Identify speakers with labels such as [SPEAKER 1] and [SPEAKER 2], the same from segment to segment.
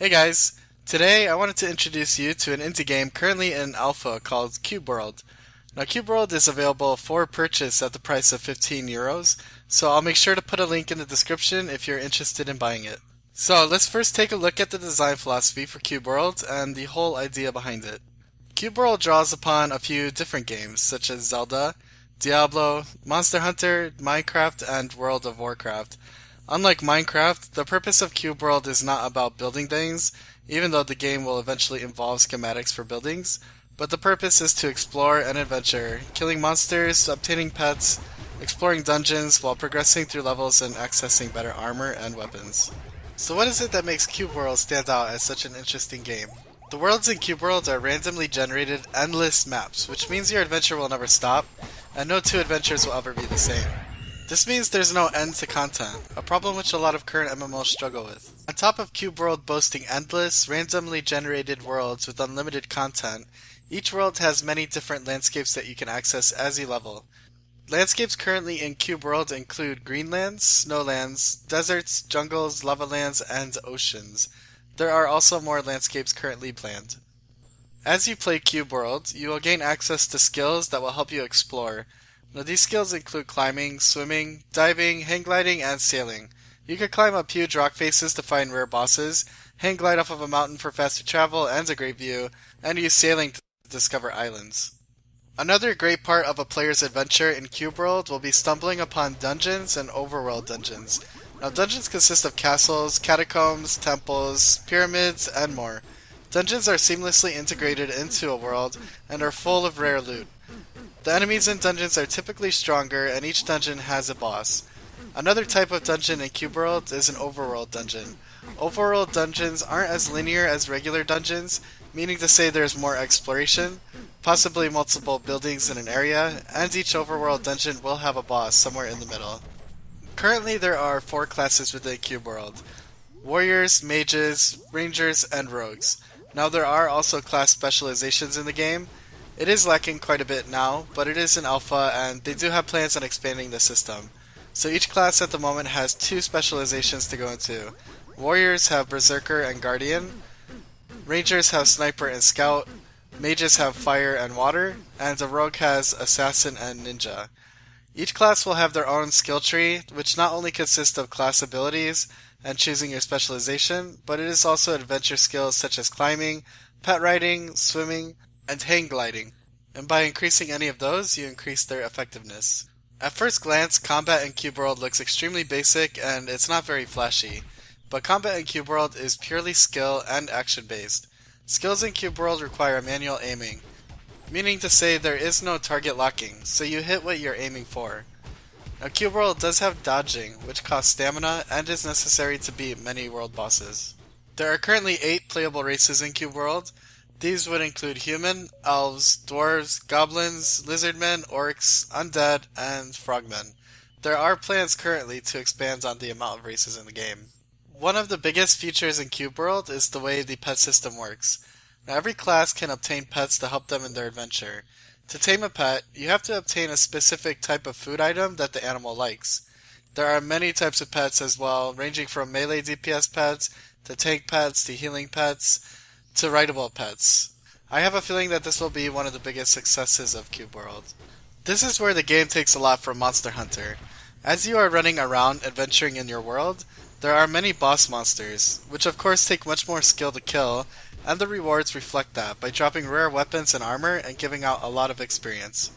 [SPEAKER 1] Hey guys, today I wanted to introduce you to an indie game currently in alpha called Cube World. Now Cube World is available for purchase at the price of €15, so I'll make sure to put a link in the description if you're interested in buying it. So let's first take a look at the design philosophy for Cube World and the whole idea behind it. Cube World draws upon a few different games such as Zelda, Diablo, Monster Hunter, Minecraft, and World of Warcraft. Unlike Minecraft, the purpose of Cube World is not about building things, even though the game will eventually involve schematics for buildings, but the purpose is to explore and adventure, killing monsters, obtaining pets, exploring dungeons while progressing through levels and accessing better armor and weapons. So what is it that makes Cube World stand out as such an interesting game? The worlds in Cube World are randomly generated endless maps, which means your adventure will never stop, and no two adventures will ever be the same. This means there's no end to content, a problem which a lot of current MMOs struggle with. On top of Cube World boasting endless, randomly generated worlds with unlimited content, each world has many different landscapes that you can access as you level. Landscapes currently in Cube World include greenlands, snowlands, deserts, jungles, lava lands, and oceans. There are also more landscapes currently planned. As you play Cube World, you will gain access to skills that will help you explore. Now these skills include climbing, swimming, diving, hang gliding, and sailing. You can climb up huge rock faces to find rare bosses, hang glide off of a mountain for faster travel and a great view, and use sailing to discover islands. Another great part of a player's adventure in Cube World will be stumbling upon dungeons and overworld dungeons. Now dungeons consist of castles, catacombs, temples, pyramids, and more. Dungeons are seamlessly integrated into a world and are full of rare loot. The enemies in dungeons are typically stronger, and each dungeon has a boss. Another type of dungeon in Cube World is an overworld dungeon. Overworld dungeons aren't as linear as regular dungeons, meaning to say there's more exploration, possibly multiple buildings in an area, and each overworld dungeon will have a boss somewhere in the middle. Currently there are 4 classes within Cube World: Warriors, Mages, Rangers, and Rogues. Now there are also class specializations in the game. It is lacking quite a bit now, but it is in alpha and they do have plans on expanding the system. So each class at the moment has 2 specializations to go into. Warriors have Berserker and Guardian, Rangers have Sniper and Scout, Mages have Fire and Water, and a Rogue has Assassin and Ninja. Each class will have their own skill tree, which not only consists of class abilities and choosing your specialization, but it is also adventure skills such as climbing, pet riding, swimming, and hang gliding, and by increasing any of those, you increase their effectiveness. At first glance, combat in Cube World looks extremely basic and it's not very flashy, but combat in Cube World is purely skill and action based. Skills in Cube World require manual aiming, meaning to say there is no target locking, so you hit what you're aiming for. Now Cube World does have dodging, which costs stamina and is necessary to beat many world bosses. There are currently 8 playable races in Cube World. These would include human, elves, dwarves, goblins, lizardmen, orcs, undead, and frogmen. There are plans currently to expand on the amount of races in the game. One of the biggest features in Cube World is the way the pet system works. Now every class can obtain pets to help them in their adventure. To tame a pet, you have to obtain a specific type of food item that the animal likes. There are many types of pets as well, ranging from melee DPS pets, to tank pets, to healing pets, to rideable pets. I have a feeling that this will be one of the biggest successes of Cube World. This is where the game takes a lot from Monster Hunter. As you are running around adventuring in your world, there are many boss monsters, which of course take much more skill to kill, and the rewards reflect that by dropping rare weapons and armor and giving out a lot of experience.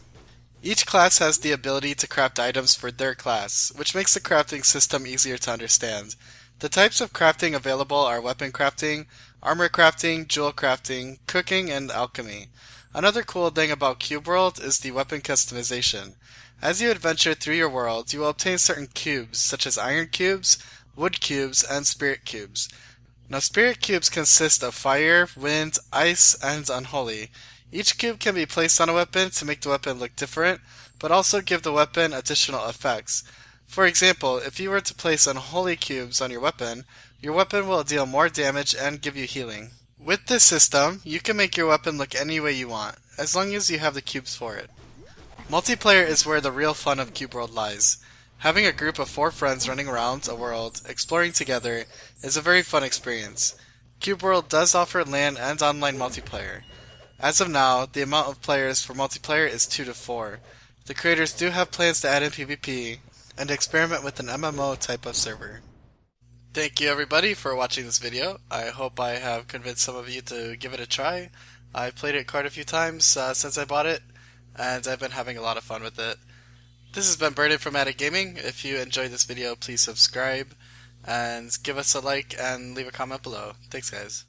[SPEAKER 1] Each class has the ability to craft items for their class, which makes the crafting system easier to understand. The types of crafting available are weapon crafting, armor crafting, jewel crafting, cooking, and alchemy. Another cool thing about Cube World is the weapon customization. As you adventure through your world, you will obtain certain cubes, such as iron cubes, wood cubes, and spirit cubes. Now spirit cubes consist of fire, wind, ice, and unholy. Each cube can be placed on a weapon to make the weapon look different, but also give the weapon additional effects. For example, if you were to place unholy cubes on your weapon will deal more damage and give you healing. With this system, you can make your weapon look any way you want, as long as you have the cubes for it. Multiplayer is where the real fun of Cube World lies. Having a group of 4 friends running around a world, exploring together, is a very fun experience. Cube World does offer LAN and online multiplayer. As of now, the amount of players for multiplayer is 2 to 4. The creators do have plans to add in PvP and experiment with an MMO type of server. Thank you everybody for watching this video. I hope I have convinced some of you to give it a try. I've played it quite a few times since I bought it, and I've been having a lot of fun with it. This has been Burden from Addict Gaming. If you enjoyed this video, please subscribe and give us a like and leave a comment below. Thanks guys.